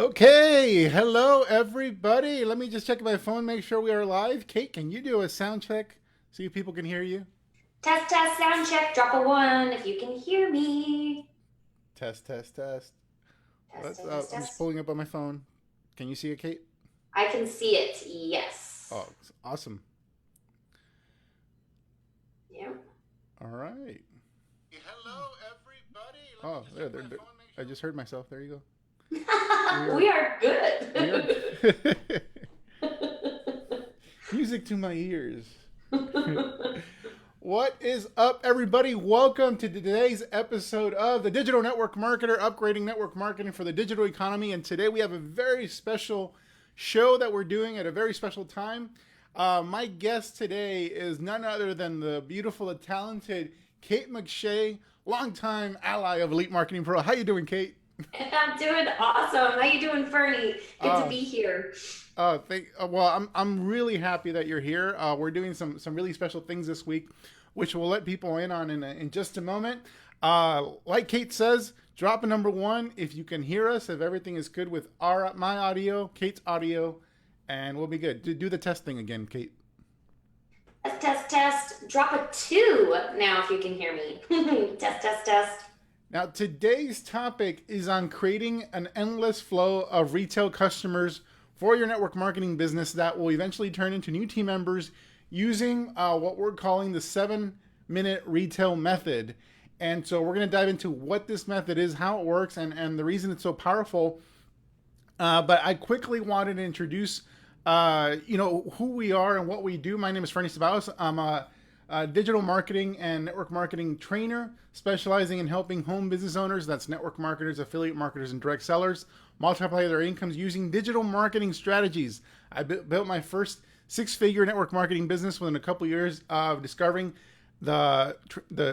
Okay, hello everybody. Let me just check my phone, make sure we are live. Kate, can you do a sound check? See if people can hear you. Test, test, sound check, drop a one if you can hear me. Test, test, test. Test, test, test, I'm just test. pulling up on my phone. Can you see it, Kate? I can see it, yes. Oh, awesome. Yeah. All right. Hello everybody. Oh, there. I just heard myself. There you go. We are We are we are good. music to my ears. What is up, everybody? Welcome to today's episode of the Digital Network Marketer, upgrading network marketing for the digital economy. And today we have a very special show that we're doing at a very special time. My guest today is none other than the beautiful and talented Kate McShay, longtime ally of Elite Marketing Pro. How you doing, Kate? I'm doing awesome. How you doing, Fernie? Good to Uh, be here. well, I'm really happy that you're here. We're doing some really special things this week, which we'll let people in on in just a moment. Like Kate says, drop a number one if you can hear us. If everything is good with my audio, Kate's audio, and we'll be good. Do the test thing again, Kate. Test, test, test. Drop a two now if you can hear me. Test, test, test. Now, today's topic is on creating an endless flow of retail customers for your network marketing business that will eventually turn into new team members using what we're calling the 7-minute retail method. And so we're going to dive into what this method is, how it works, and the reason it's so powerful. But I quickly wanted to introduce, who we are and what we do. My name is Fernie Ceballos. I'm a digital marketing and network marketing trainer specializing in helping home business owners, that's network marketers, affiliate marketers, and direct sellers, multiply their incomes using digital marketing strategies. I built my first six-figure network marketing business within a couple years of discovering the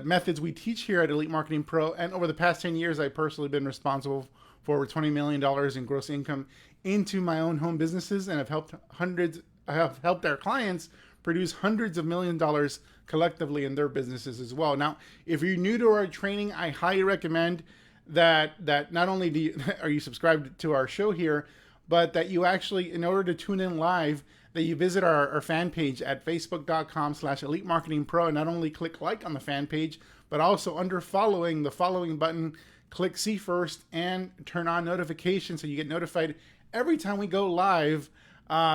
methods we teach here at Elite Marketing Pro. And over the past 10 years, I've personally been responsible for over $20 million in gross income into my own home businesses, and I have helped our clients produce hundreds of $1 million collectively in their businesses as well. Now, if you're new to our training, I highly recommend that not only are you subscribed to our show here, but that you actually, in order to tune in live, that you visit our fan page at facebook.com/elite marketing pro, and not only click like on the fan page, but also under following, the following button, click see first and turn on notifications so you get notified every time we go live.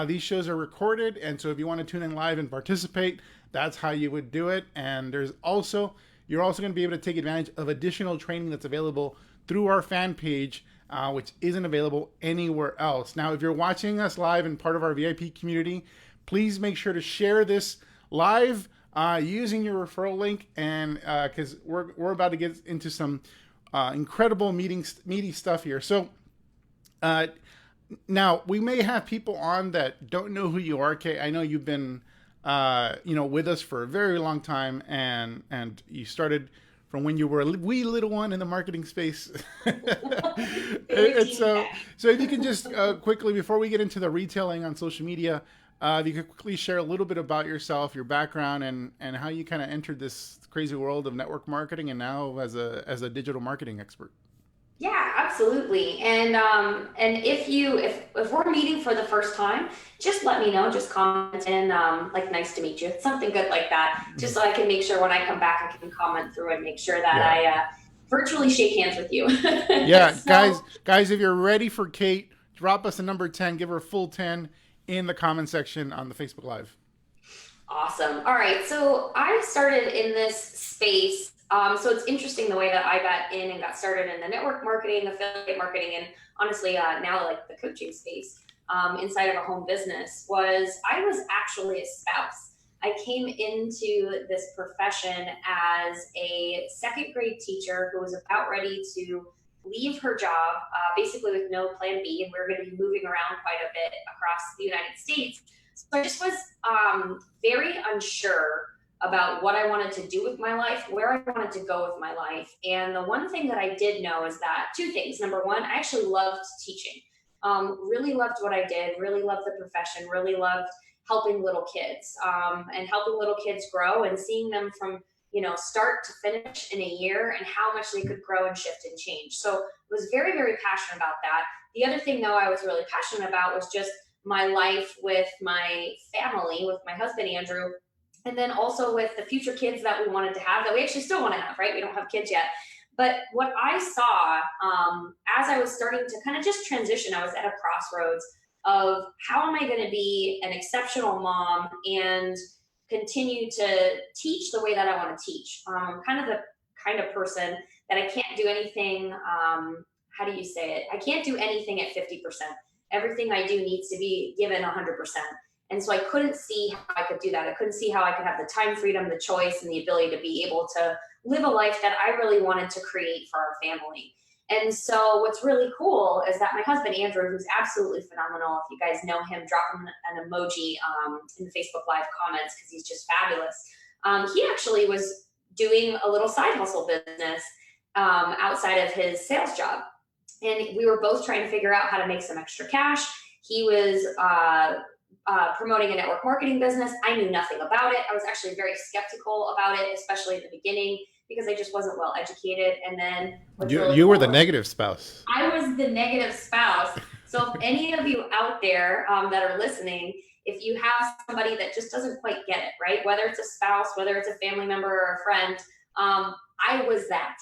These shows are recorded, and so if you want to tune in live and participate, that's how you would do it. And you're also going to be able to take advantage of additional training that's available through our fan page, which isn't available anywhere else. Now, if you're watching us live and part of our VIP community, please make sure to share this live using your referral link, and because we're about to get into some incredible meaty stuff here. So. Now, we may have people on that don't know who you are, Kay. I know you've been, with us for a very long time, and you started from when you were a wee little one in the marketing space. Very And teeny so if you can just quickly, before we get into the retailing on social media, if you could quickly share a little bit about yourself, your background, and how you kind of entered this crazy world of network marketing, and now as a digital marketing expert. Yeah, absolutely. And if we're meeting for the first time, just let me know. Just comment in like nice to meet you, something good like that, just so I can make sure when I come back I can comment through and make sure that Yeah. I virtually shake hands with you. Yeah, So guys, if you're ready for Kate, drop us a number 10, give her a full 10 in the comment section on the Facebook Live. awesome. All right. So I started in this space. So it's interesting the way that I got in and got started in the network marketing, affiliate marketing, and honestly, now like the coaching space inside of a home business was I was actually a spouse. I came into this profession as a second grade teacher who was about ready to leave her job, basically with no plan B, and we were going to be moving around quite a bit across the United States. So I just was very unsure about what I wanted to do with my life, where I wanted to go with my life. And the one thing that I did know is that two things. Number one, I actually loved teaching. Really loved what I did, really loved the profession, really loved helping little kids and helping little kids grow and seeing them from start to finish in a year, and how much they could grow and shift and change. So I was very, very passionate about that. The other thing, though, I was really passionate about was just my life with my family, with my husband, Andrew, and then also with the future kids that we wanted to have, that we actually still want to have, right? We don't have kids yet. But what I saw as I was starting to kind of just transition, I was at a crossroads of how am I going to be an exceptional mom and continue to teach the way that I want to teach. I'm kind of the kind of person that I can't do anything. How do you say it? I can't do anything at 50%. Everything I do needs to be given 100%. And so I couldn't see how I could do that. I couldn't see how I could have the time freedom, the choice, and the ability to be able to live a life that I really wanted to create for our family. And so what's really cool is that my husband, Andrew, who's absolutely phenomenal, if you guys know him, drop him an emoji in the Facebook Live comments because he's just fabulous. He actually was doing a little side hustle business outside of his sales job. And we were both trying to figure out how to make some extra cash. He was promoting a network marketing business. I knew nothing about it. I was actually very skeptical about it, especially at the beginning, because I just wasn't well educated. And then you were the negative spouse. I was the negative spouse. So if any of you out there that are listening, if you have somebody that just doesn't quite get it, right? Whether it's a spouse, whether it's a family member or a friend, I was that.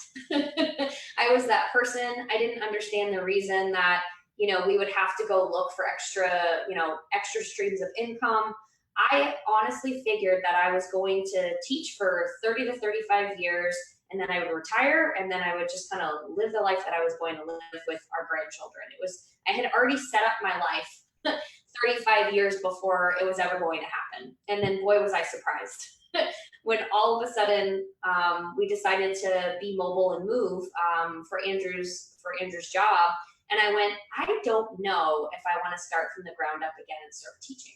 I was that person. I didn't understand the reason that we would have to go look for extra streams of income. I honestly figured that I was going to teach for 30 to 35 years, and then I would retire, and then I would just kind of live the life that I was going to live with our grandchildren. I had already set up my life 35 years before it was ever going to happen. And then boy, was I surprised when all of a sudden we decided to be mobile and move for Andrew's job. And I went, I don't know if I want to start from the ground up again and start teaching.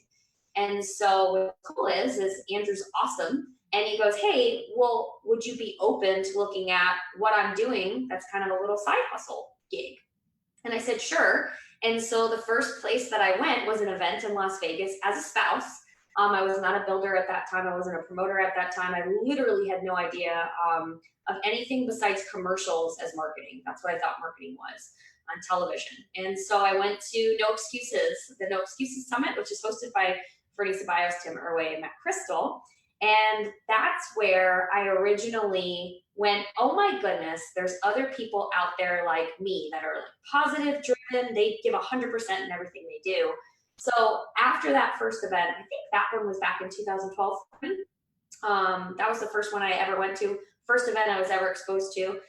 And so what's cool is Andrew's awesome. And he goes, hey, well, would you be open to looking at what I'm doing that's kind of a little side hustle gig? And I said, sure. And so the first place that I went was an event in Las Vegas as a spouse. I was not a builder at that time. I wasn't a promoter at that time. I literally had no idea of anything besides commercials as marketing. That's what I thought marketing was on television. And so I went to the No Excuses Summit, which is hosted by Fernie Ceballos, Tim Irway, and Matt Crystal. And that's where I originally went, oh my goodness, there's other people out there like me that are like positive driven. They give 100% in everything they do. So after that first event, I think that one was back in 2012. That was the first one I ever went to, first event I was ever exposed to.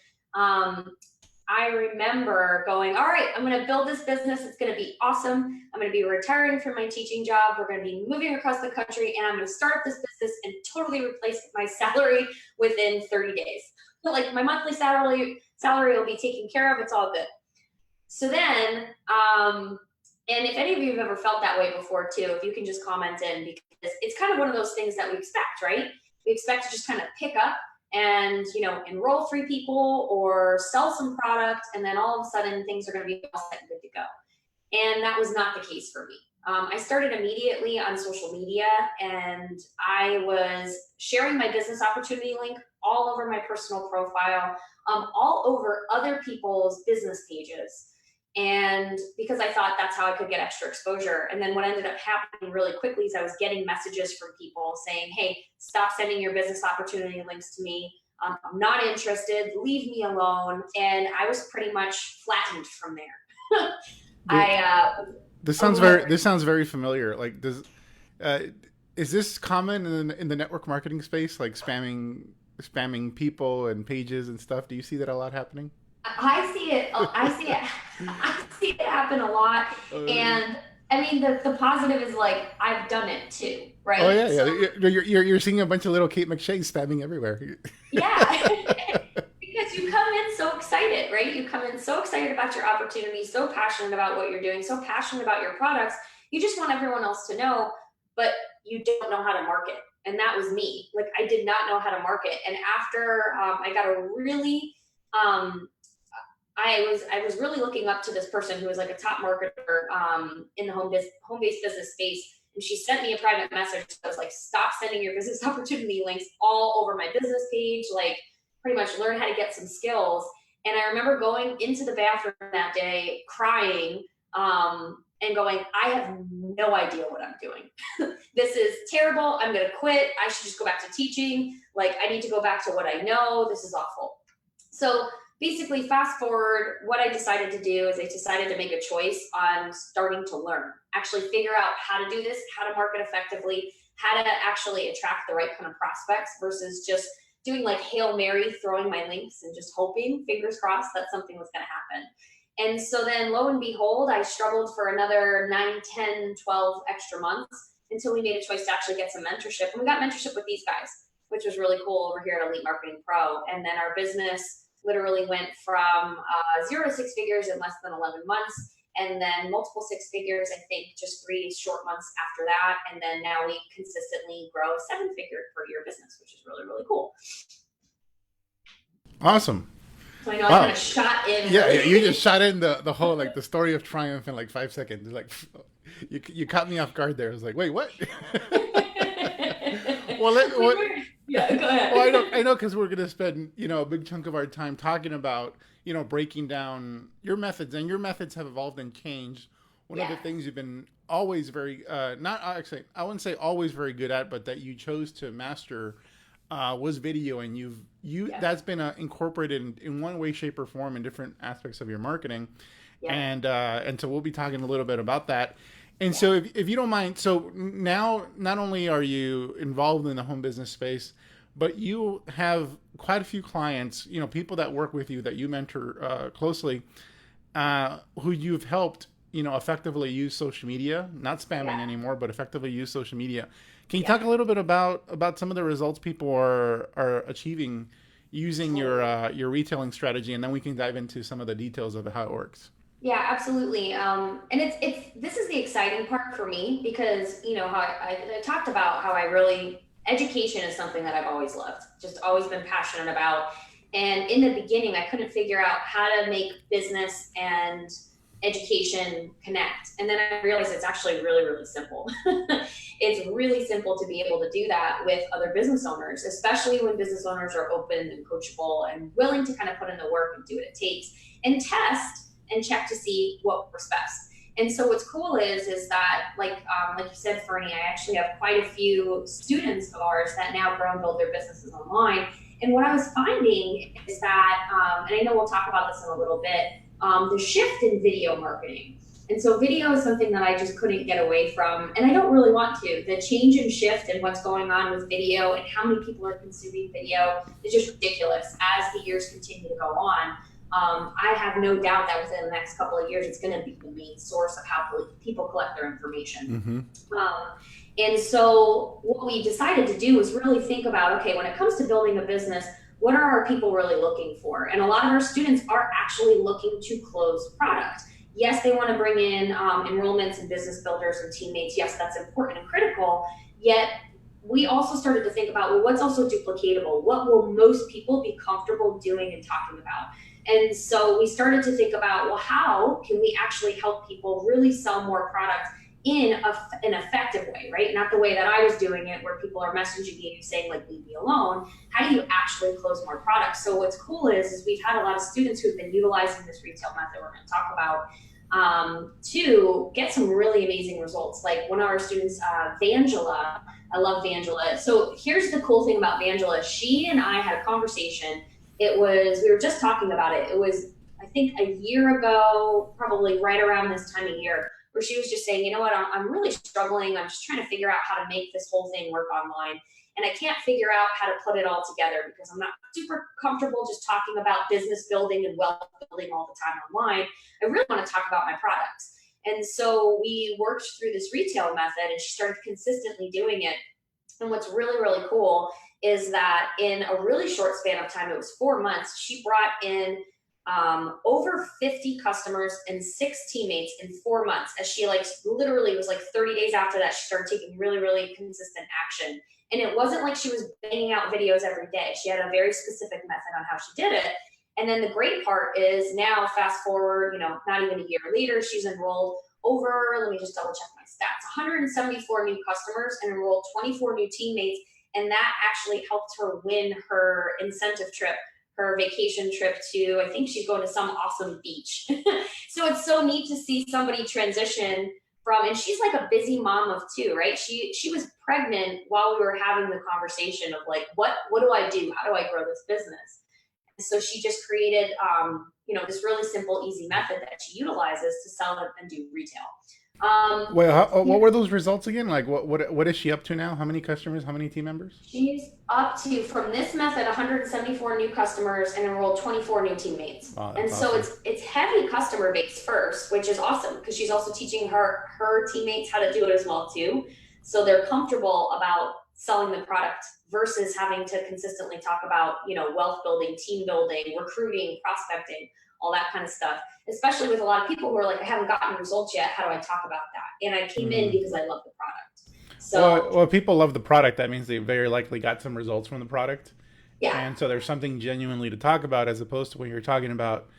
I remember going, all right, I'm going to build this business. It's going to be awesome. I'm going to be retiring from my teaching job. We're going to be moving across the country, and I'm going to start this business and totally replace my salary within 30 days. So like my monthly salary will be taken care of. It's all good. So then, and if any of you have ever felt that way before too, if you can just comment in, because it's kind of one of those things that we expect, right? We expect to just kind of pick up and enroll 3 people or sell some product, and then all of a sudden things are going to be all set and good to go. And that was not the case for me. I started immediately on social media, and I was sharing my business opportunity link all over my personal profile, all over other people's business pages. And because I thought that's how I could get extra exposure. And then what ended up happening really quickly is I was getting messages from people saying, hey, stop sending your business opportunity links to me. I'm not interested. Leave me alone. And I was pretty much flattened from there. This sounds very familiar. Like, is this common in the network marketing space, like spamming people and pages and stuff? Do you see that a lot happening? I see it happen a lot. And I mean, the positive is like, I've done it too, right? Oh yeah, yeah. You're seeing a bunch of little Kate McShays spamming everywhere. Yeah. Because you come in so excited, right? You come in so excited about your opportunity, so passionate about what you're doing, so passionate about your products. You just want everyone else to know, but you don't know how to market. And that was me. Like, I did not know how to market. And after I got a really, I was really looking up to this person who was like a top marketer in the home-based business space. And she sent me a private message that was like, stop sending your business opportunity links all over my business page, like pretty much learn how to get some skills. And I remember going into the bathroom that day crying, and going, I have no idea what I'm doing. This is terrible. I'm going to quit. I should just go back to teaching. Like, I need to go back to what I know. This is awful. So basically, fast forward, what I decided to do is I decided to make a choice on starting to learn, actually figure out how to do this, how to market effectively, how to actually attract the right kind of prospects versus just doing like Hail Mary, throwing my links and just hoping, fingers crossed, that something was going to happen. And so then lo and behold, I struggled for another 9, 10, 12 extra months until we made a choice to actually get some mentorship. And we got mentorship with these guys, which was really cool over here at Elite Marketing Pro. And then our business literally went from 0 to 6 figures in less than 11 months. And then multiple 6 figures, I think just 3 short months after that. And then now we consistently grow a 7-figure per year business, which is really, really cool. Awesome. So I know I kind of shot in. Yeah, you just shot in the whole, like, the story of triumph in like 5 seconds. Like, you caught me off guard there. I was like, wait, what? Yeah, go ahead. Well, I know, because we're going to spend, a big chunk of our time talking about, breaking down your methods, and your methods have evolved and changed. One of the things you've been always very, not actually, I wouldn't say always very good at, but that you chose to master was video, and that's been incorporated in one way, shape, or form in different aspects of your marketing. And so we'll be talking a little bit about that. And so if you don't mind, so now not only are you involved in the home business space, but you have quite a few clients, people that work with you, that you mentor closely, who you've helped, effectively use social media, not spamming anymore, but effectively use social media. Can you talk a little bit about some of the results people are achieving using your retailing strategy, and then we can dive into some of the details of how it works? Yeah, absolutely. And this is the exciting part for me because, how I talked about how education is something that I've always loved, just always been passionate about. And in the beginning, I couldn't figure out how to make business and education connect. And then I realized it's actually really, really simple. It's really simple to be able to do that with other business owners, especially when business owners are open and coachable and willing to kind of put in the work and do what it takes and test and check to see what works best. And so what's cool is that, like you said, Fernie, I actually have quite a few students of ours that now grow and build their businesses online. And what I was finding is that, and I know we'll talk about this in a little bit, the shift in video marketing. And so video is something that I just couldn't get away from, and I don't really want to. The change and shift and what's going on with video and how many people are consuming video is just ridiculous as the years continue to go on. I have no doubt that within the next couple of years, it's going to be the main source of how people collect their information. Mm-hmm. And so what we decided to do was really think about, okay, when it comes to building a business, what are our people really looking for? And a lot of our students are actually looking to close product. Yes, they want to bring in enrollments and business builders and teammates. Yes, that's important and critical. Yet we also started to think about, well, what's also duplicatable? What will most people be comfortable doing and talking about? And so we started to think about, well, how can we actually help people really sell more product in an effective way, right? Not the way that I was doing it, where people are messaging you saying, like, leave me alone. How do you actually close more products? So what's cool is we've had a lot of students who've been utilizing this retail method we're going to talk about to get some really amazing results. Like one of our students, Vangela, I love Vangela. So here's the cool thing about Vangela. She and I had a conversation. We were just talking about it. It was, I think, a year ago, probably right around this time of year, where she was just saying, you know what, I'm really struggling. I'm just trying to figure out how to make this whole thing work online. And I can't figure out how to put it all together because I'm not super comfortable just talking about business building and wealth building all the time online. I really want to talk about my products. And so we worked through this retail method and she started consistently doing it. And what's really, really cool is that in a really short span of time, it was 4 months, she brought in over 50 customers and 6 teammates in 4 months. As she literally was 30 days after that, she started taking really, really consistent action. And it wasn't like she was banging out videos every day. She had a very specific method on how she did it. And then the great part is now, fast forward, not even a year later, she's enrolled over, let me just double check my stats, 174 new customers and enrolled 24 new teammates. And that actually helped her win her incentive trip, her vacation trip to, I think she's going to some awesome beach. So it's so neat to see somebody transition from, and she's like a busy mom of two, right? She was pregnant while we were having the conversation of like, what do I do? How do I grow this business? And so she just created, this really simple, easy method that she utilizes to sell it and do retail. Well, what were those results again? Like, what is she up to now? How many customers? How many team members? She's up to, from this method, 174 new customers and enrolled 24 new teammates. Wow, and so awesome. it's heavy customer base first, which is awesome because she's also teaching her teammates how to do it as well too. So they're comfortable about selling the product versus having to consistently talk about, wealth building, team building, recruiting, prospecting, all that kind of stuff, especially with a lot of people who are like, I haven't gotten results yet. How do I talk about that? And I came in because I love the product. So Well, people love the product. That means they very likely got some results from the product. yeah, And so there's something genuinely to talk about as opposed to when you're talking about,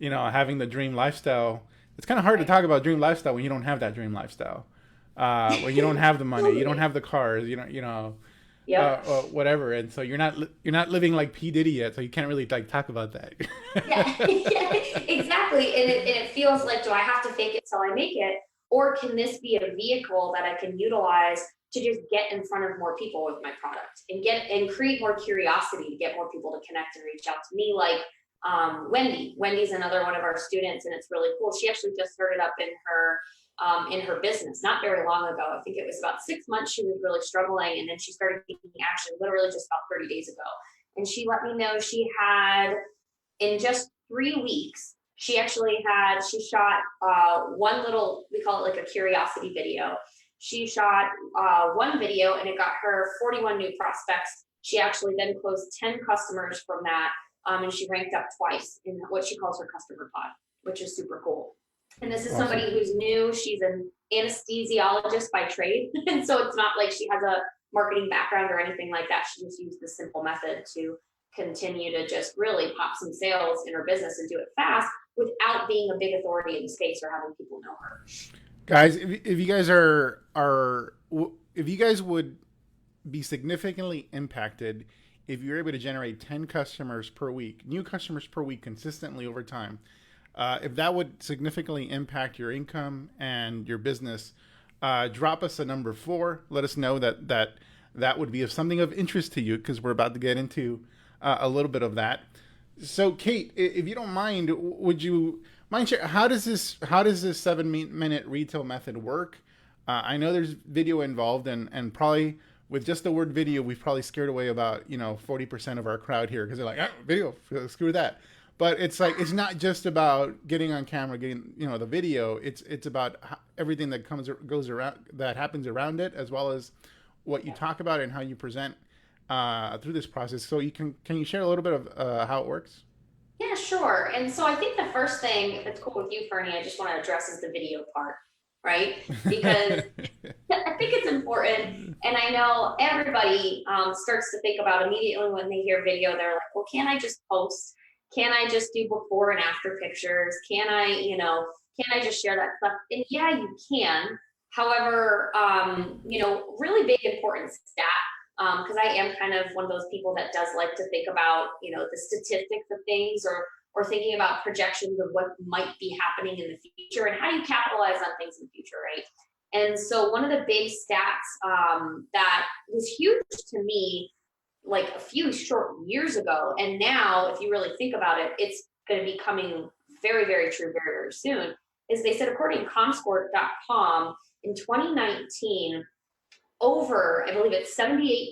having the dream lifestyle. It's kind of hard to talk about dream lifestyle when you don't have that dream lifestyle. When you don't have the money, you don't have the cars, yep. whatever. And so you're not living like P Diddy yet, so you can't really like talk about that. Yeah, yeah, exactly. And it feels like, do I have to fake it till I make it? Or can this be a vehicle that I can utilize to just get in front of more people with my product and create more curiosity to get more people to connect and reach out to me? Like Wendy. Wendy's another one of our students, and it's really cool. She actually just started up in her business not very long ago. I think it was about 6 months she was really struggling, and then she started taking action literally just about 30 days ago. And she let me know she had, in just 3 weeks, she shot one little, we call it like a curiosity video. She shot one video and it got her 41 new prospects. She actually then closed 10 customers from that. And she ranked up twice in what she calls her customer pod, which is super cool. And this is Awesome. somebody who's new. She's an anesthesiologist by trade. And so it's not like she has a marketing background or anything like that. She just used this simple method to continue to just really pop some sales in her business and do it fast without being a big authority in the space or having people know her. Guys, if you guys if you guys would be significantly impacted if you're able to generate 10 customers per week, new customers per week consistently over time, if that would significantly impact your income and your business, drop us a number 4. Let us know that would be of something of interest to you, because we're about to get into a little bit of that. So, Kate, if you don't mind, would you mind share how does this 7-minute retail method work? I know there's video involved, and probably with just the word video, we've probably scared away about 40% of our crowd here, because they're like, video, screw that. But it's like, it's not just about getting on camera, getting the video. It's about everything that goes around, that happens around it, as well as what you talk about and how you present through this process. So can you share a little bit of how it works? Yeah, sure. And so I think the first thing, if it's cool with you, Fernie, I just want to address is the video part, right? Because I think it's important. And I know everybody starts to think about immediately when they hear video, they're like, well, can I just post? Can I just do before and after pictures? Can I just share that stuff? And yeah, you can. However, really big important stat, because I am kind of one of those people that does like to think about, the statistics of things, or thinking about projections of what might be happening in the future and how do you capitalize on things in the future, right? And so one of the big stats that was huge to me like a few short years ago, and now if you really think about it, it's going to be coming very, very true very, very soon, is they said, according to comscore.com, in 2019, over, I believe it's 78%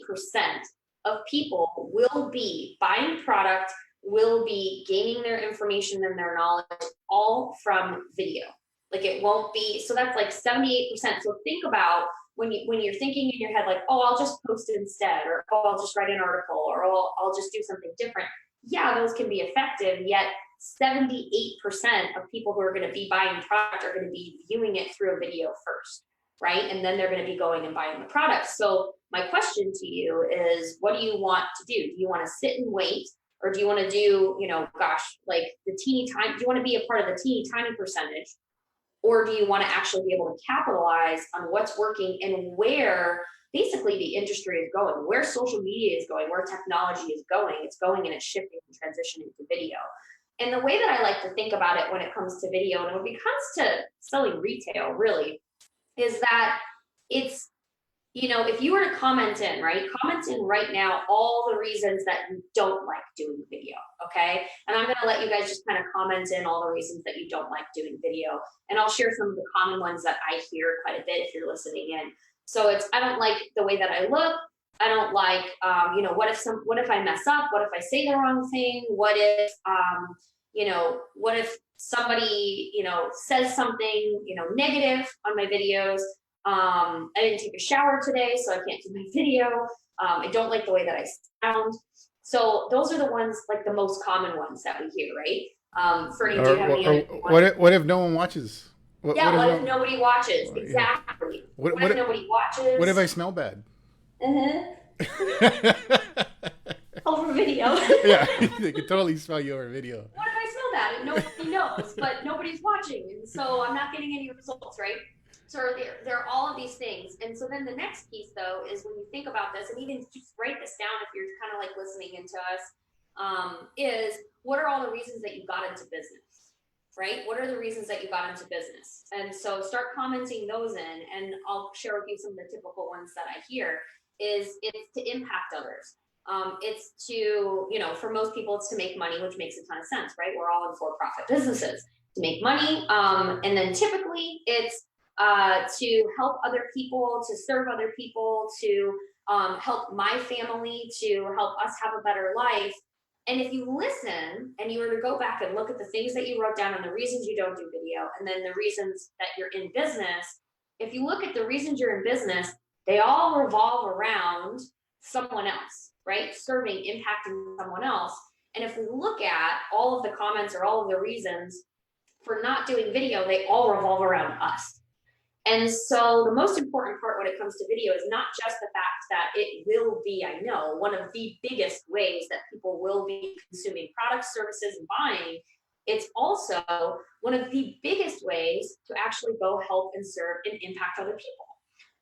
of people will be buying product, will be gaining their information and their knowledge all from video. Like it won't be, so that's like 78%. So think about when you're thinking in your head, like, oh, I'll just post it instead, or oh, I'll just write an article, or oh, I'll just do something different. Yeah, those can be effective, yet 78% of people who are going to be buying product are going to be viewing it through a video first, right? And then they're going to be going and buying the product. So my question to you is, what do you want to do? Do you want to sit and wait Or do you want to do, gosh, like the teeny tiny, do you want to be a part of the teeny tiny percentage? Or do you want to actually be able to capitalize on what's working and where basically the industry is going, where social media is going, where technology is going? It's going and it's shifting and transitioning to video. And the way that I like to think about it when it comes to video and when it comes to selling retail, really, is that it's, if you were to comment in right now all the reasons that you don't like doing video, okay? And I'm gonna let you guys just kind of comment in all the reasons that you don't like doing video. And I'll share some of the common ones that I hear quite a bit if you're listening in. So it's, I don't like the way that I look. I don't like, what if I mess up? What if I say the wrong thing? What if, what if somebody, says something, negative on my videos? I didn't take a shower today, so I can't do my video. I don't like the way that I sound. So those are the ones, like the most common ones that we hear, right? Fernie, do you have any other what if no one watches? What if nobody watches? Exactly. What if nobody watches? What if I smell bad? Over video. Yeah, they could totally smell you over video. What if I smell bad and nobody knows, but nobody's watching, and so I'm not getting any results, right? So there are all of these things. And so then the next piece, though, is when you think about this, and even just write this down if you're kind of like listening into us, is what are all the reasons that you got into business, right? What are the reasons that you got into business? And so start commenting those in, and I'll share with you some of the typical ones that I hear. It's to impact others. It's to, for most people, it's to make money, which makes a ton of sense, right? We're all in for-profit businesses to make money. And then typically it's to help other people, to serve other people, to help my family, to help us have a better life. And if you listen and you were to go back and look at the things that you wrote down and the reasons you don't do video, and then the reasons that you're in business, if you look at the reasons you're in business, they all revolve around someone else, right? Serving, impacting someone else. And if we look at all of the comments or all of the reasons for not doing video, they all revolve around us. And so the most important part when it comes to video is not just the fact that it will be, I know, one of the biggest ways that people will be consuming products, services, and buying. It's also one of the biggest ways to actually go help and serve and impact other people,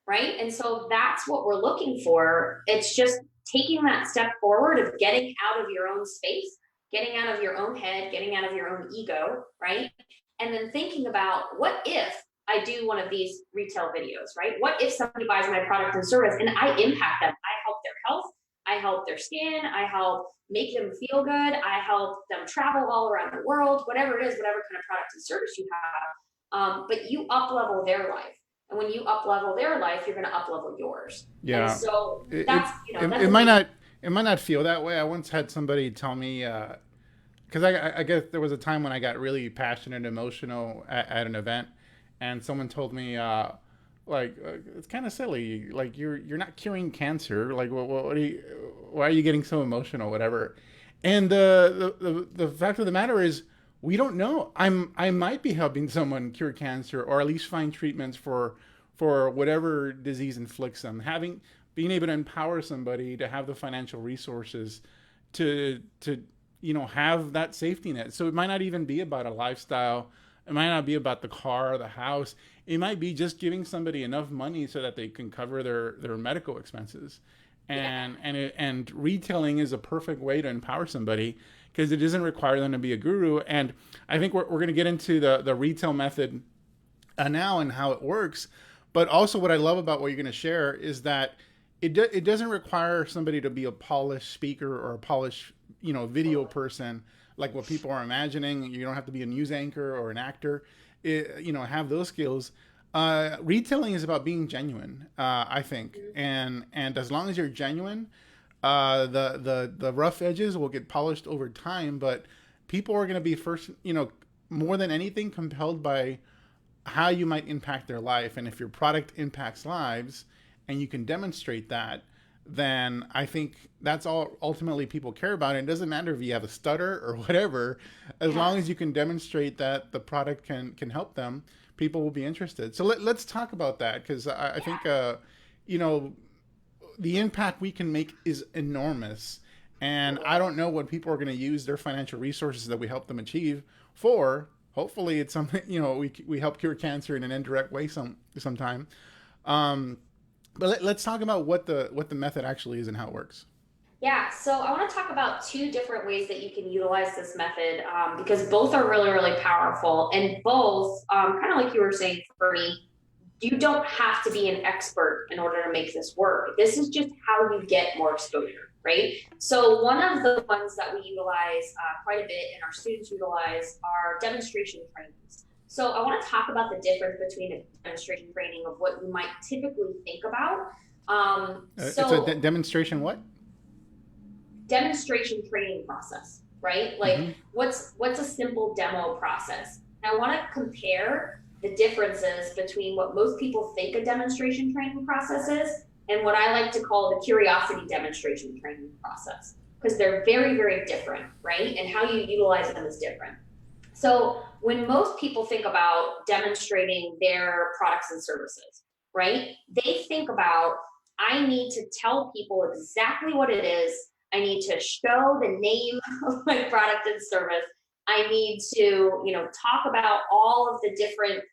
right? And so that's what we're looking for. It's just taking that step forward of getting out of your own space, getting out of your own head, getting out of your own ego, right? And then thinking about, what if I do one of these retail videos, right? What if somebody buys my product and service and I impact them? I help their health, I help their skin, I help make them feel good, I help them travel all around the world, whatever it is, whatever kind of product and service you have, but you up-level their life. And when you up-level their life, you're going to up-level yours. Yeah. And so that's, it might not feel that way. I once had somebody tell me, because I guess there was a time when I got really passionate and emotional at an event. And someone told me, it's kind of silly. Like you're not curing cancer. Like, why are you getting so emotional? Whatever. And the fact of the matter is, we don't know. I might be helping someone cure cancer, or at least find treatments for whatever disease inflicts them. Being able to empower somebody to have the financial resources to have that safety net. So it might not even be about a lifestyle. It might not be about the car or the house. It might be just giving somebody enough money so that they can cover their medical expenses. And retailing is a perfect way to empower somebody, because it doesn't require them to be a guru. And I think we're going to get into the retail method now and how it works. But also what I love about what you're going to share is that it doesn't require somebody to be a polished speaker or a polished video person, like what people are imagining. You don't have to be a news anchor or an actor, have those skills. Retailing is about being genuine, I think. And as long as you're genuine, the rough edges will get polished over time, but people are going to be first, more than anything, compelled by how you might impact their life. And if your product impacts lives and you can demonstrate that, then I think that's all ultimately people care about. And it doesn't matter if you have a stutter or whatever, as long as you can demonstrate that the product can help them, people will be interested. So let's talk about that, because I think, the impact we can make is enormous. And I don't know what people are going to use their financial resources that we help them achieve for. Hopefully, it's something, we help cure cancer in an indirect way sometime. Um, but let's talk about what the method actually is and how it works. Yeah, so I want to talk about two different ways that you can utilize this method because both are really, really powerful. And both, kind of like you were saying, for me, you don't have to be an expert in order to make this work. This is just how you get more exposure, right? So one of the ones that we utilize quite a bit and our students utilize are demonstration trainings. So I want to talk about the difference between a demonstration training of what you might typically think about. It's a demonstration what? Demonstration training process, right? Like Mm-hmm. what's a simple demo process? And I want to compare the differences between what most people think a demonstration training process is and what I like to call the curiosity demonstration training process, because they're very, very different, right? And how you utilize them is different. So when most people think about demonstrating their products and services, right, they think about, I need to tell people exactly what it is. I need to show the name of my product and service. I need to, talk about all of the different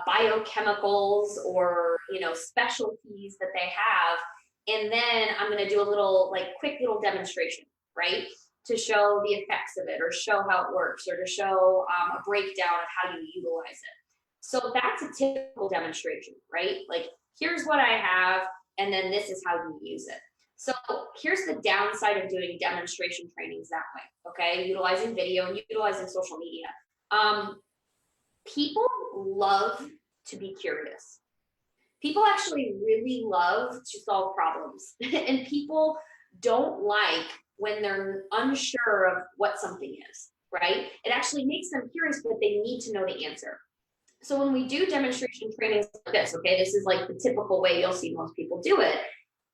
biochemicals or, specialties that they have. And then I'm going to do a little, like, quick little demonstration, right? To show the effects of it or show how it works or to show a breakdown of how you utilize it. So that's a typical demonstration, right? Like, here's what I have, and then this is how you use it. So here's the downside of doing demonstration trainings that way, okay? Utilizing video and utilizing social media. People love to be curious. People actually really love to solve problems. And people don't like when they're unsure of what something is, right? It actually makes them curious, but they need to know the answer. So when we do demonstration trainings like this, okay, this is like the typical way you'll see most people do it.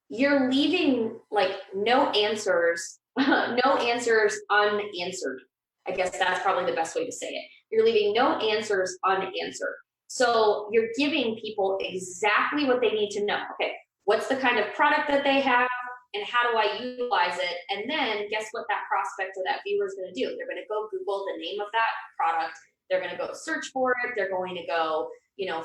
You're leaving like no answers, no answers unanswered. I guess that's probably the best way to say it. You're leaving no answers unanswered. So you're giving people exactly what they need to know. Okay, what's the kind of product that they have and how do I utilize it? And then guess what that prospect or that viewer is going to do? They're going to go Google the name of that product. They're going to go search for it. They're going to go,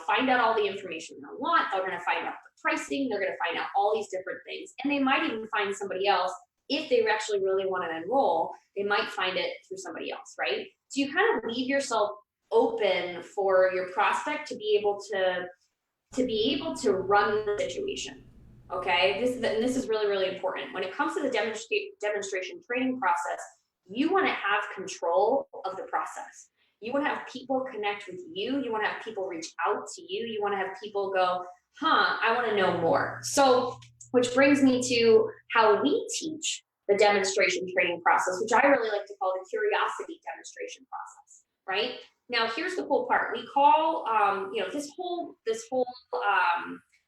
find out all the information they want. They're going to find out the pricing. They're going to find out all these different things. And they might even find somebody else. If they actually really want to enroll, they might find it through somebody else, right? So you kind of leave yourself open for your prospect to be able to run the situation. Okay, this is really, really important. When it comes to the demonstration training process, you want to have control of the process. You want to have people connect with you. You want to have people reach out to you. You want to have people go, I want to know more. So, which brings me to how we teach the demonstration training process, which I really like to call the curiosity demonstration process, right? Now, here's the cool part. We call, this whole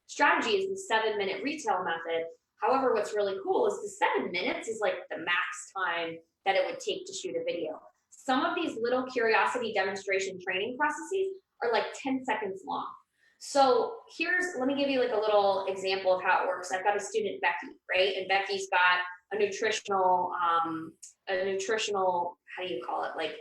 strategy is the 7-minute retail method. However, what's really cool is the 7 minutes is like the max time that it would take to shoot a video. Some of these little curiosity demonstration training processes are like 10 seconds long. So let me give you like a little example of how it works. I've got a student, Becky, right? And Becky's got a nutritional, how do you call it? Like,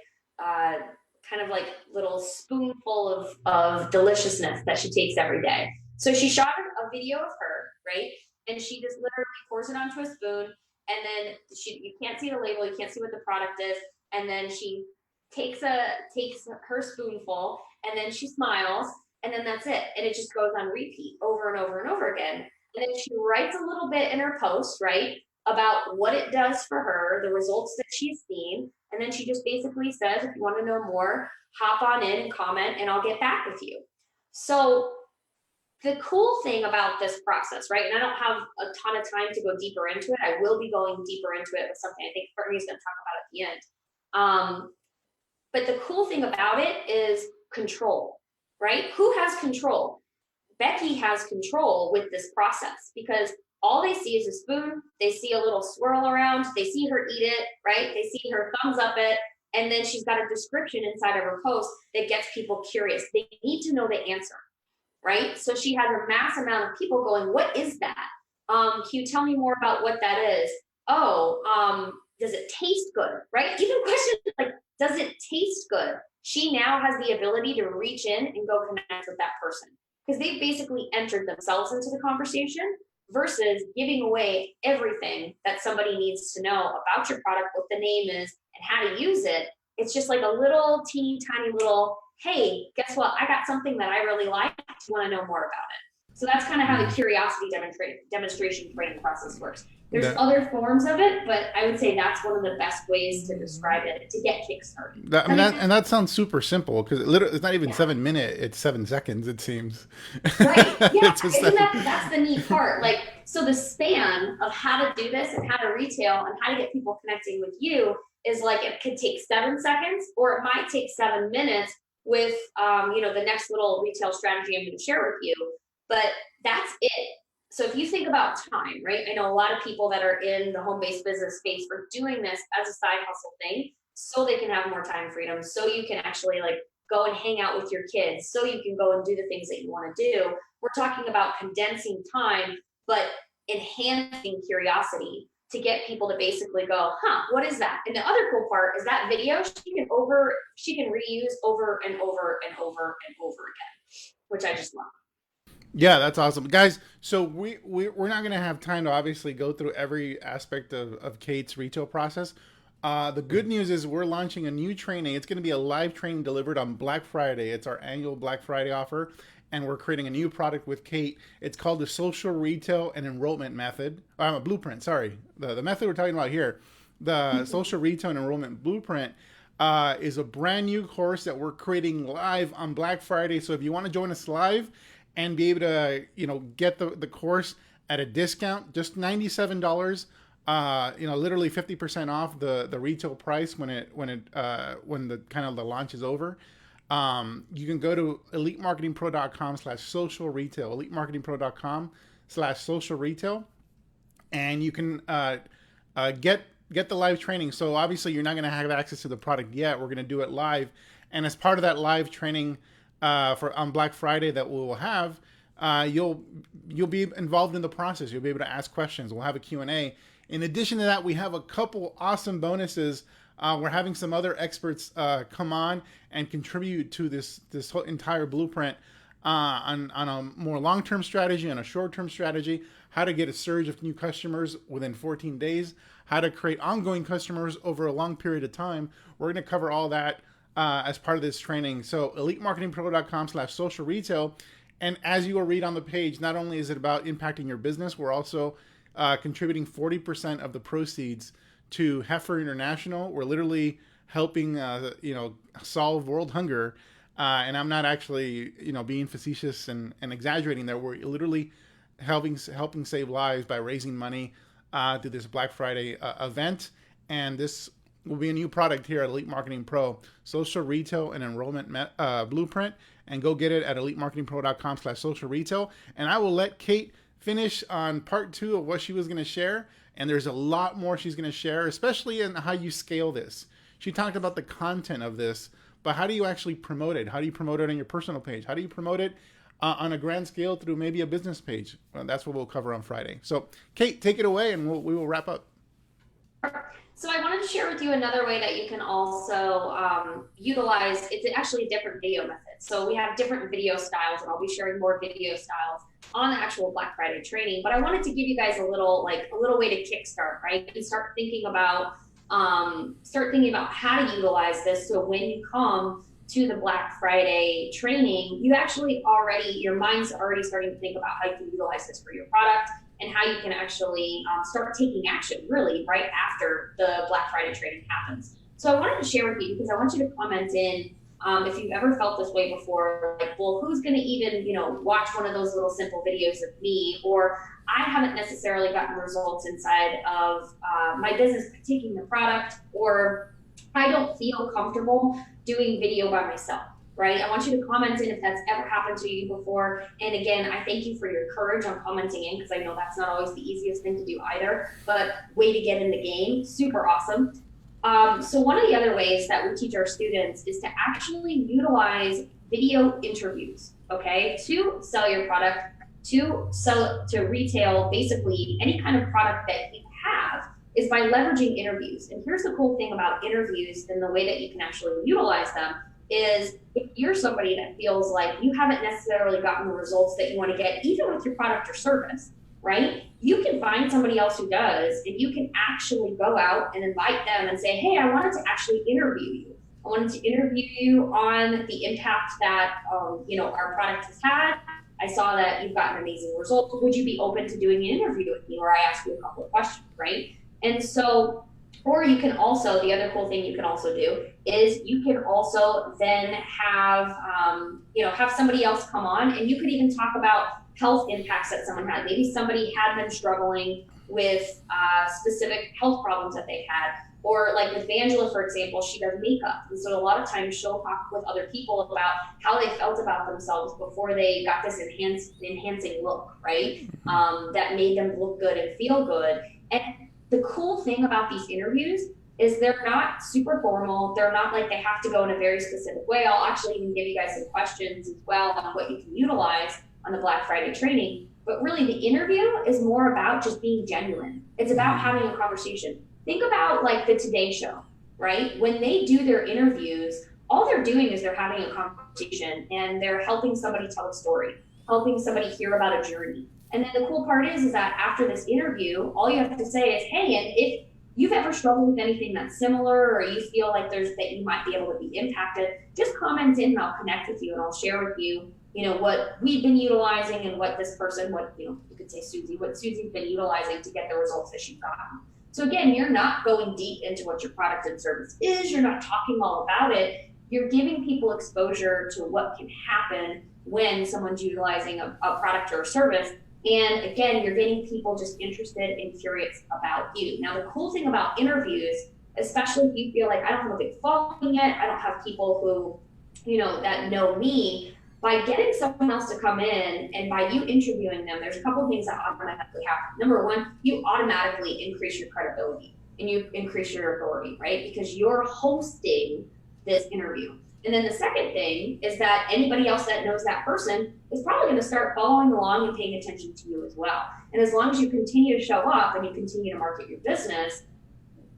kind of like little spoonful of deliciousness that she takes every day. So she shot a video of her, right? And she just literally pours it onto a spoon, and then you can't see the label, you can't see what the product is, and then she takes her spoonful, and then she smiles, and then that's it. And it just goes on repeat over and over and over again. And then she writes a little bit in her post, right, about what it does for her, the results that she's seen. And then she just basically says, if you want to know more, hop on in and comment, and I'll get back with you. So the cool thing about this process, right, and I don't have a ton of time to go deeper into it. I will be going deeper into it with something I think Courtney's going to talk about at the end. But the cool thing about it is control, right? Who has control? Becky has control with this process because all they see is a spoon. They see a little swirl around. They see her eat it, right? They see her thumbs up it. And then she's got a description inside of her post that gets people curious. They need to know the answer, right? So she has a mass amount of people going, what is that? Can you tell me more about what that is? oh, does it taste good, right? Even questions like, does it taste good? She now has the ability to reach in and go connect with that person because they've basically entered themselves into the conversation versus giving away everything that somebody needs to know about your product, what the name is, and how to use it. It's just like a little teeny tiny little, hey, guess what? I got something that I really like. Do you want to know more about it? So that's kind of how the curiosity demonstration training process works. There's That, other forms of it, but I would say that's one of the best ways to describe it to get kickstarted. that, I mean, That makes that, sense? and that sounds super simple because it's not even Yeah. 7 minutes; it's 7 seconds. It seems. Right. Yeah. It's just Isn't that. that's the neat part? Like, so the span of how to do this and how to retail and how to get people connecting with you is like it could take 7 seconds or it might take 7 minutes with the next little retail strategy I'm going to share with you. But that's it. So if you think about time, right? I know a lot of people that are in the home-based business space are doing this as a side hustle thing so they can have more time freedom, so you can actually like go and hang out with your kids, so you can go and do the things that you want to do. We're talking about condensing time, but enhancing curiosity to get people to basically go, huh, what is that? And the other cool part is that video she can reuse over and over and over and over again, which I just love. Yeah, that's awesome, guys. So we're not gonna have time to obviously go through every aspect of Kate's retail process. The good news is we're launching a new training. It's going to be a live training delivered on Black Friday. It's our annual Black Friday offer, and we're creating a new product with Kate. It's called the Social Retail and Enrollment Method. A blueprint. Sorry, the method we're talking about here, the Social Retail and Enrollment Blueprint. Is a brand new course that we're creating live on Black Friday. So if you want to join us live and be able to, get the course at a discount, just $97. Literally 50% off the retail price when the kind of the launch is over. You can go to elitemarketingpro.com/social retail, elitemarketingpro.com/social retail, and you can get the live training. So obviously you're not going to have access to the product yet. We're going to do it live, and as part of that live training for on Black Friday that we will have, you'll be involved in the process. You'll be able to ask questions. We'll have a Q&A. In addition to that, we have a couple awesome bonuses. We're having some other experts come on and contribute to this whole entire blueprint on a more long-term strategy and a short-term strategy, how to get a surge of new customers within 14 days, how to create ongoing customers over a long period of time. We're going to cover all that as part of this training. So elitemarketingpro.com/social retail. And as you will read on the page, not only is it about impacting your business, we're also contributing 40% of the proceeds to Heifer International. We're literally helping, solve world hunger. And I'm not actually, being facetious and exaggerating there. We're literally helping save lives by raising money through this Black Friday event. And this will be a new product here at Elite Marketing Pro, Social Retail and Enrollment Blueprint. And go get it at elitemarketingpro.com/social retail. And I will let Kate finish on part 2 of what she was going to share. And there's a lot more she's going to share, especially in how you scale this. She talked about the content of this, but how do you actually promote it? How do you promote it on your personal page? How do you promote it on a grand scale through maybe a business page? Well, that's what we'll cover on Friday. So Kate, take it away and we will wrap up. So I wanted to share with you another way that you can also utilize, it's actually a different video method. So we have different video styles, and I'll be sharing more video styles on the actual Black Friday training. But I wanted to give you guys a little way to kickstart, right? And start thinking about how to utilize this. So when you come to the Black Friday training, your mind's already starting to think about how you can utilize this for your product and how you can actually start taking action really right after the Black Friday training happens. So I wanted to share with you because I want you to comment in if you've ever felt this way before, like, well, who's going to even, watch one of those little simple videos of me, or I haven't necessarily gotten results inside of my business taking the product, or I don't feel comfortable doing video by myself. Right? I want you to comment in if that's ever happened to you before. And again, I thank you for your courage on commenting in because I know that's not always the easiest thing to do either, but way to get in the game, super awesome. So one of the other ways that we teach our students is to actually utilize video interviews, okay, to sell your product, to retail basically any kind of product that you have is by leveraging interviews. And here's the cool thing about interviews and the way that you can actually utilize them is if you're somebody that feels like you haven't necessarily gotten the results that you want to get, even with your product or service, right? You can find somebody else who does, and you can actually go out and invite them and say, hey, I wanted to actually interview you. I wanted to interview you on the impact that our product has had. I saw that you've gotten amazing results. Would you be open to doing an interview with me where I ask you a couple of questions, right? And so, or you can also, the other cool thing you can also do is you can also then have somebody else come on, and you could even talk about health impacts that someone had. Maybe somebody had been struggling with specific health problems that they had. Or like with Vangela, for example, she does makeup. And so a lot of times she'll talk with other people about how they felt about themselves before they got this enhancing look, right? That made them look good and feel good. And the cool thing about these interviews is they're not super formal. They're not like they have to go in a very specific way. I'll actually even give you guys some questions as well on what you can utilize on the Black Friday training. But really the interview is more about just being genuine. It's about having a conversation. Think about like the Today Show, right? When they do their interviews, all they're doing is they're having a conversation and they're helping somebody tell a story, helping somebody hear about a journey. And then the cool part is that after this interview, all you have to say is, hey, and if you've ever struggled with anything that's similar or you feel like that you might be able to be impacted, just comment in and I'll connect with you and I'll share with you, what we've been utilizing and what this person, you could say Susie, what Susie's been utilizing to get the results that she's gotten. So again, you're not going deep into what your product and service is. You're not talking all about it. You're giving people exposure to what can happen when someone's utilizing a product or a service. And again, you're getting people just interested and curious about you. Now, the cool thing about interviews, especially if you feel like I don't have a big following yet, I don't have people who, that know me, by getting someone else to come in and by you interviewing them, there's a couple of things that automatically happen. Number one, you automatically increase your credibility and you increase your authority, right? Because you're hosting this interview. And then the second thing is that anybody else that knows that person is probably going to start following along and paying attention to you as well. And as long as you continue to show up and you continue to market your business,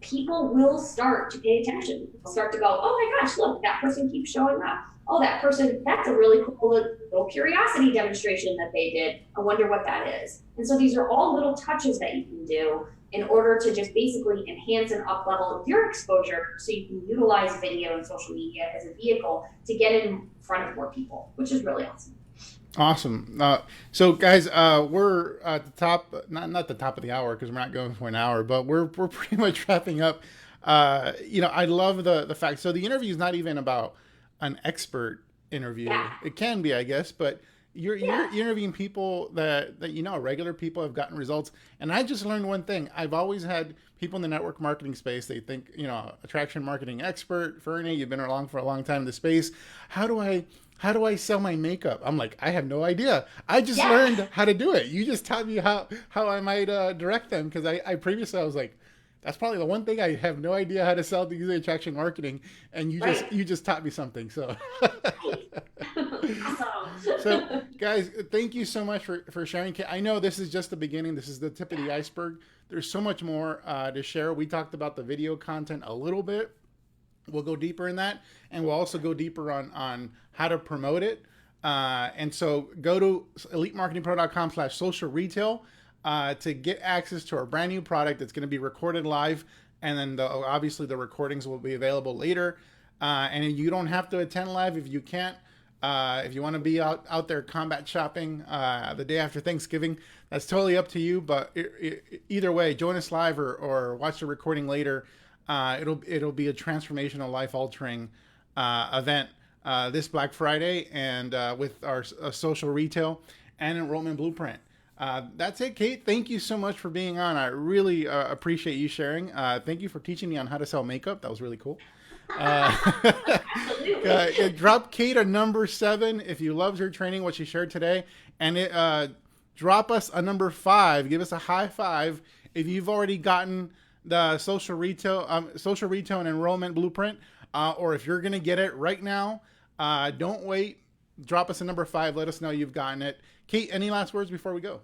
people will start to pay attention. They'll start to go, oh my gosh, look, that person keeps showing up. Oh, that person, that's a really cool little curiosity demonstration that they did. I wonder what that is. And so these are all little touches that you can do in order to just basically enhance and up level your exposure so you can utilize video and social media as a vehicle to get in front of more people, which is really awesome. Awesome. So guys, we're at the top, not the top of the hour because we're not going for an hour, but we're pretty much wrapping up. I love the fact, so the interview is not even about an expert interview. Yeah. It can be, I guess, but you're interviewing people that regular people have gotten results. And I just learned one thing. I've always had people in the network marketing space, they think, attraction marketing expert, Fernie, you've been along for a long time in the space. How do I sell my makeup? I'm like, I have no idea. I just learned how to do it. You just taught me how I might direct them. Because I previously I was like, that's probably the one thing I have no idea how to sell to using attraction marketing, and you just taught me something. So, so guys, thank you so much for sharing. I know this is just the beginning. This is the tip of the iceberg. There's so much more to share. We talked about the video content a little bit. We'll go deeper in that, and we'll also go deeper on how to promote it. And so go to elitemarketingpro.com/social retail. To get access to our brand new product that's going to be recorded live. And then obviously the recordings will be available later. And you don't have to attend live if you can't. If you want to be out there combat shopping the day after Thanksgiving, that's totally up to you. But either way, join us live or watch the recording later. It'll be a transformational, life-altering event this Black Friday and with our social retail and enrollment blueprint. That's it, Kate. Thank you so much for being on. I really appreciate you sharing. Thank you for teaching me on how to sell makeup. That was really cool. Drop Kate a number 7 if you loved her training, what she shared today. And drop us a number 5. Give us a high 5 if you've already gotten the social retail and enrollment blueprint, or if you're going to get it right now. Don't wait. Drop us a number 5. Let us know you've gotten it. Kate, any last words before we go?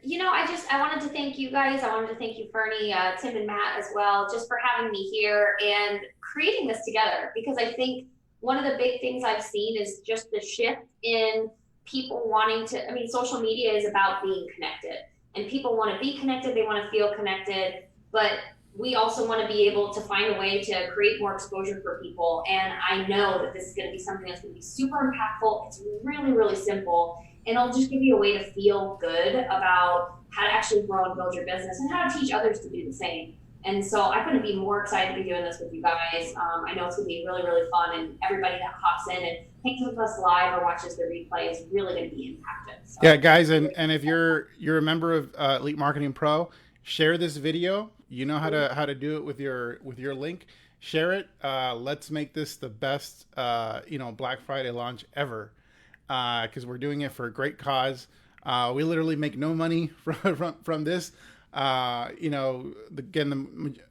I wanted to thank you guys. I wanted to thank you, Fernie, Tim, and Matt as well, just for having me here and creating this together. Because I think one of the big things I've seen is just the shift in people wanting to. I mean, social media is about being connected, and people want to be connected. They want to feel connected, but we also want to be able to find a way to create more exposure for people. And I know that this is going to be something that's going to be super impactful. It's really, really simple, and it'll just give you a way to feel good about how to actually grow and build your business and how to teach others to do the same. And so I couldn't be more excited to be doing this with you guys. I know it's going to be really, really fun, and everybody that hops in and hangs with us live or watches the replay is really going to be impacted. So. Yeah, guys, and if you're a member of Elite Marketing Pro, share this video. You know how to do it with your link. Share it. Let's make this the best Black Friday launch ever, because we're doing it for a great cause. We literally make no money from this. Again,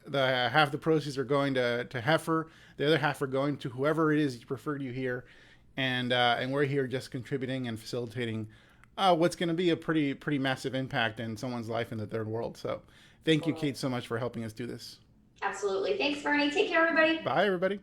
the half the proceeds are going to Heifer. The other half are going to whoever it is you prefer to hear, and we're here just contributing and facilitating what's going to be a pretty massive impact in someone's life in the third world. So thank you, Kate, so much for helping us do this. Absolutely. Thanks, Bernie. Take care, everybody. Bye, everybody.